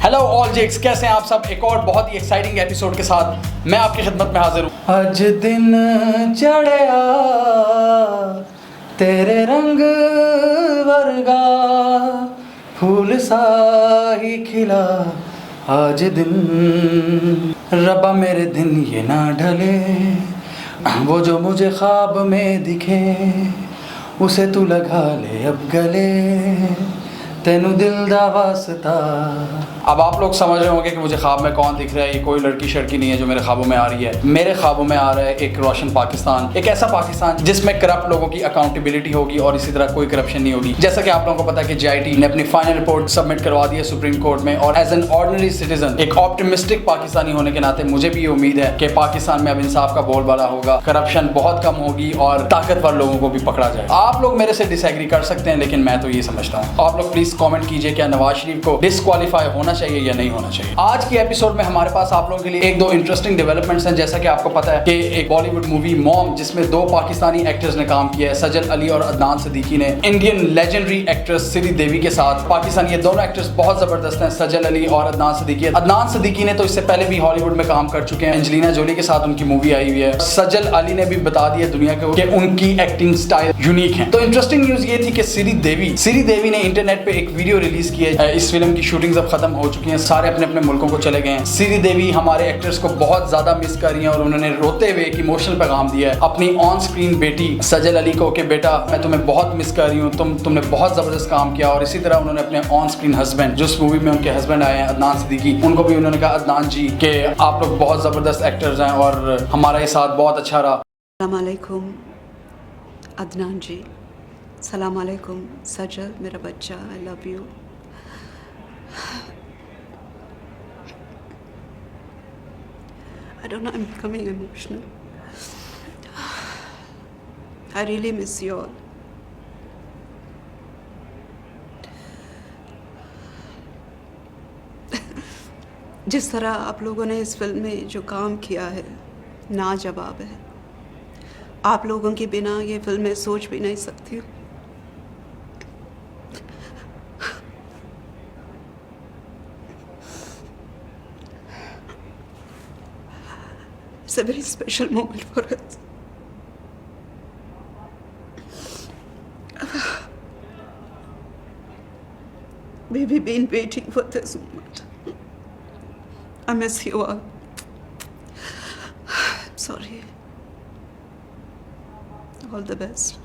Hello all जिक्स, कैसे हैं आप सब। एक और बहुत ही एक्साइटिंग एपिसोड के साथ मैं आपकी खिदमत में हाजिर हूँ। आज दिन चढ़िया तेरे रंग वर्गा फूल सा ही खिला आज दिन, रब्बा मेरे दिन ये ना ढले, वो जो मुझे ख्वाब में दिखे उसे तू लगा ले अब गले, तेनू दिल दा वास्ता। अब आप लोग समझ रहे होंगे कि मुझे ख्वाब में कौन दिख रहा है। ये कोई लड़की शड़की नहीं है जो मेरे ख्वाबों में आ रही है। मेरे ख्वाबों में आ रहा है एक रोशन पाकिस्तान, एक ऐसा पाकिस्तान जिसमें करप्ट लोगों की अकाउंटेबिलिटी होगी और इसी तरह कोई करप्शन नहीं होगी। जैसा कि आप लोगों को पता है कि JIT ने अपनी फाइनल रिपोर्ट सबमिट करवा दी है सुप्रीम कोर्ट में, और एज एन ऑर्डिनरी सिटीजन, एक ऑप्टिमिस्टिक पाकिस्तानी होने के नाते मुझे भी ये उम्मीद है कि पाकिस्तान में अब इंसाफ का बोलबाला होगा, करप्शन बहुत कम होगी और ताकतवर लोगों को भी पकड़ा जाए। आप लोग मेरे से डिसएग्री कर सकते हैं, लेकिन मैं तो ये समझता हूँ। आप लोग प्लीज कॉमेंट कीजिए, क्या नवाज शरीफ को डिस्क्वालीफाई होना चाहिए या नहीं होना चाहिए। आज की एपिसोड में हमारे पास आप लोगों के लिए एक दो इंटरेस्टिंग डेवलपमेंट्स हैं। जैसा कि आपको पता है कि एक बॉलीवुड मूवी मॉम, जिसमें दो पाकिस्तानी एक्टर्स ने काम किया है, सजल अली और अदनान सिद्दीकी ने इंडियन लेजेंडरी एक्ट्रेस श्रीदेवी के साथ। पाकिस्तानी ये दोनों एक्टर्स बहुत जबरदस्त हैं, सजल अली और अदनान सिद्दीकी। अदनान सिद्दीकी ने तो इससे पहले भी हॉलीवुड में काम कर चुके हैं, एंजेलिना जोली के साथ उनकी मूवी आई हुई है। सजल अली ने भी बता दिया दुनिया को कि उनकी एक्टिंग स्टाइल यूनिक है। तो इंटरेस्टिंग न्यूज ये थी कि श्रीदेवी ने इंटरनेट पे एक वीडियो रिलीज की है। इस फिल्म की शूटिंग्स अब खत्म हो चुकी हैं, सारे अपने अपने मुल्कों को चले गए हैं। श्रीदेवी हमारे एक्टर्स को बहुत ज्यादा मिस कर रही हैं और उन्होंने रोते हुए एक इमोशनल पैगाम दिया है अपनी ऑन स्क्रीन बेटी सजल अली को कि बेटा मैं तुम्हें बहुत मिस कर रही हूँ, तुमने बहुत जबरदस्त काम किया। और इसी तरह उन्होंने अपने ऑन स्क्रीन हस्बैंड, जो इस मूवी में उनके हस्बैंड आए हैं अदनान सिद्दीकी, उनको भी उन्होंने कहा अदनान जी कि आप लोग बहुत जबरदस्त एक्टर्स हैं और हमारा ये साथ बहुत अच्छा रहा। अस्सलाम वालेकुम अदनान जी, सलाम वालेकुम सजल मेरा बच्चा, I love you. I don't know, I'm becoming emotional. I really miss you all. जिस तरह आप लोगों ने इस फिल्म में जो काम किया है नाजवाब है। आप लोगों के बिना ये फिल्म मैं सोच भी नहीं सकती हूँ। It's a very special moment for us. We've been waiting for this moment. I miss you all. I'm sorry. All the best.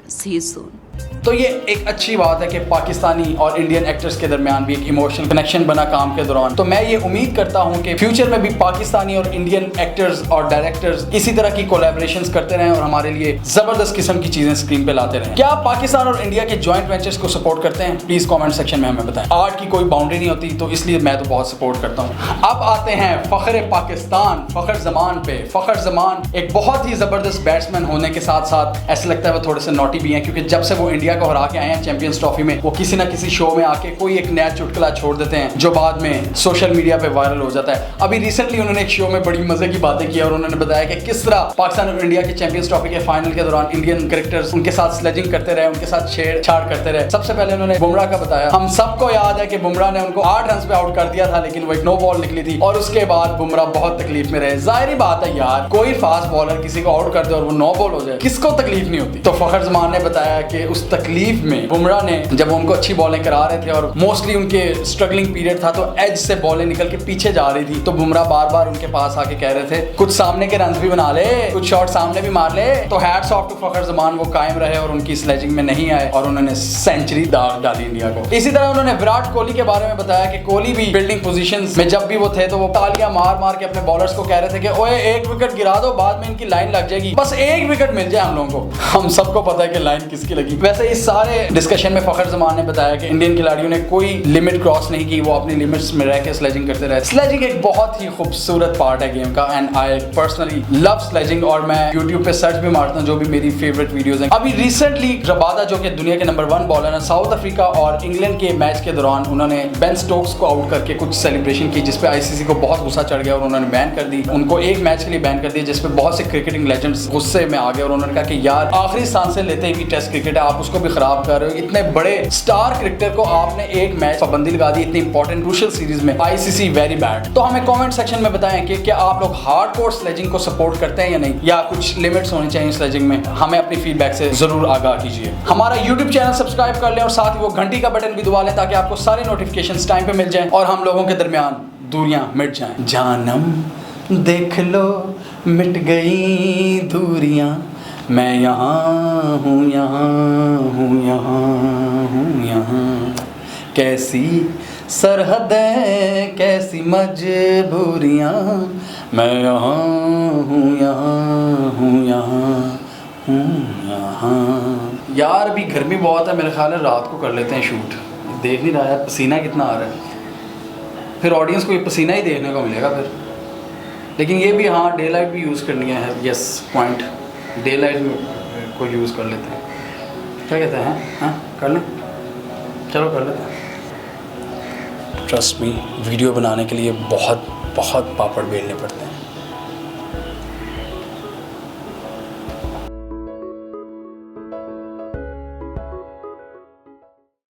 See you soon. तो ये एक अच्छी बात है कि पाकिस्तानी और इंडियन एक्टर्स के दरमियान भी एक इमोशनल कनेक्शन बना काम के दौरान। तो मैं ये उम्मीद करता हूँ कि फ्यूचर में भी पाकिस्तानी और इंडियन एक्टर्स और डायरेक्टर्स इसी तरह की कोलैबोरेशंस करते रहें और हमारे लिए जबरदस्त किस्म की चीजें स्क्रीन पे लाते रहें। क्या आप पाकिस्तान और इंडिया के जॉइंट वेंचर्स को सपोर्ट करते हैं? प्लीज कॉमेंट सेक्शन में हमें बताएं। आर्ट की कोई बाउंड्री नहीं होती, तो इसलिए मैं तो बहुत सपोर्ट करता हूँ। अब आते हैं फख्र पाकिस्तान फख्र जमान पे। फख्र जमान एक बहुत ही जबरदस्त बैट्समैन होने के साथ साथ ऐसा लगता है वो थोड़े से नॉटी भी हैं, क्योंकि जब से वो इंडिया को हरा के आए हैं चैंपियंस ट्रॉफी में, वो किसी ना किसी शो में आके कोई एक नया चुटकुला छोड़ देते हैं जो बाद में सोशल मीडिया पे वायरल हो जाता है। अभी रिसेंटली उन्होंने एक शो में बड़ी मजे की बातें की और उन्होंने बताया कि किस तरह पाकिस्तान और इंडिया के चैंपियंस ट्रॉफी के फाइनल के दौरान इंडियन क्रिकेटर्स उनके साथ स्लेजिंग करते रहे, उनके साथ छेड़छाड़ करते रहे। सबसे पहले उन्होंने बुमराह का बताया। हम सबको याद है कि बुमराह ने उनको 8 रन पे आउट कर दिया था, लेकिन वो एक नो बॉल निकली थी और उसके बाद बुमराह बहुत तकलीफ में रहे। जाहिर बात है यार, कोई फास्ट बॉलर किसी को आउट कर दे और वो नो बॉल हो जाए, किसको तकलीफ नहीं होती। तो फख्र जमान ने बताया कि उस तकलीफ में बुमराह ने, जब उनको अच्छी बॉलें करा रहे थे और मोस्टली उनके स्ट्रगलिंग पीरियड था, तो एज से बॉलें निकल के पीछे जा रही थी, तो बुमराह बार बार उनके पास आके कह रहे थे कुछ सामने के रन भी बना ले, कुछ शॉट सामने भी मार ले। तो हैट्स ऑफ टू फख्र जमान, वो कायम रहे और उनकी स्लेजिंग में नहीं आए और उन्होंने सेंचुरी दाग डाली इंडिया को। इसी तरह उन्होंने विराट कोहली के बारे में बताया कि कोहली भी फील्डिंग पोजीशंस में जब भी वो थे तो वो तालियां मार मार के अपने बॉलर्स को कह रहे थे कि ओए एक विकेट गिरा दो, बाद में इनकी लाइन लग जाएगी, बस एक विकेट मिल जाए हम लोगों को। हम सबको पता है कि लाइन किसकी लगी। वैसे इस सारे डिस्कशन में फख्र जमान ने बताया कि इंडियन खिलाड़ियों ने कोई लिमिट क्रॉस नहीं की, वो अपनी लिमिट्स में रह के स्लेजिंग करते रहे। स्लेजिंग एक बहुत ही खूबसूरत पार्ट है गेम का and I personally love sledging, और मैं यूट्यूब पे सर्च भी मारता हूँ जो भी मेरी फेवरेट वीडियोस हैं। अभी रिसेंटली रबादा, जो कि दुनिया के नंबर 1 बॉलर है, साउथ अफ्रीका और इंग्लैंड के मैच के दौरान उन्होंने बेन स्टोक्स को आउट करके कुछ सेलिब्रेशन की, जिसपे ICC को बहुत गुस्सा चढ़ गया और उन्होंने बैन कर दी। उनको एक मैच के लिए बैन कर दिया, जिसपे बहुत से क्रिकेटिंग लेजेंड्स गुस्से में आ गए और उन्होंने कहा कि यार आखिरी सांसें लेते ही टेस्ट क्रिकेट है, आप उसको भी खराब कर रहे हो। इतने बड़े स्टार क्रिकेटर को आपने एक मैच पाबंदी लगा दी इतनी इंपॉर्टेंट क्रूशियल सीरीज में। ICC very bad. तो हमें कमेंट सेक्शन में बताएं कि क्या आप लोग हार्डकोर स्लेजिंग को सपोर्ट करते हैं या नहीं, या कुछ लिमिट्स होनी चाहिए स्लेजिंग में। हमें अपनी फीडबैक से जरूर आगाह कीजिए। हमारा यूट्यूब चैनल सब्सक्राइब कर लें और साथ ही वो घंटी का बटन भी दबा लें ताकि आपको सारे नोटिफिकेशंस टाइम पे मिल जाएं और हम लोगों के दरमियान दूरियां मिट जाएं। जानम देख लो मिट गई दूरियां, मैं यहाँ हूँ, यहाँ हूँ, यहाँ हूँ, यहाँ। कैसी सरहदें कैसी मजबूरियाँ, मैं यहाँ हूँ, यहाँ हूँ, यहाँ हूँ, यहाँ। यार अभी गर्मी बहुत है, मेरे ख्याल है रात को कर लेते हैं शूट। देख नहीं रहा यार पसीना कितना आ रहा है, फिर ऑडियंस को ये पसीना ही देखने को मिलेगा फिर। लेकिन ये भी हाँ डे लाइट भी यूज़ करनी है। यस पॉइंट, डे लाइट को यूज़ कर लेते हैं। क्या कहते हैं? हाँ कर लें, चलो कर लेते हैं। ट्रस्ट मी, वीडियो बनाने के लिए बहुत बहुत पापड़ बेलने पड़ते हैं।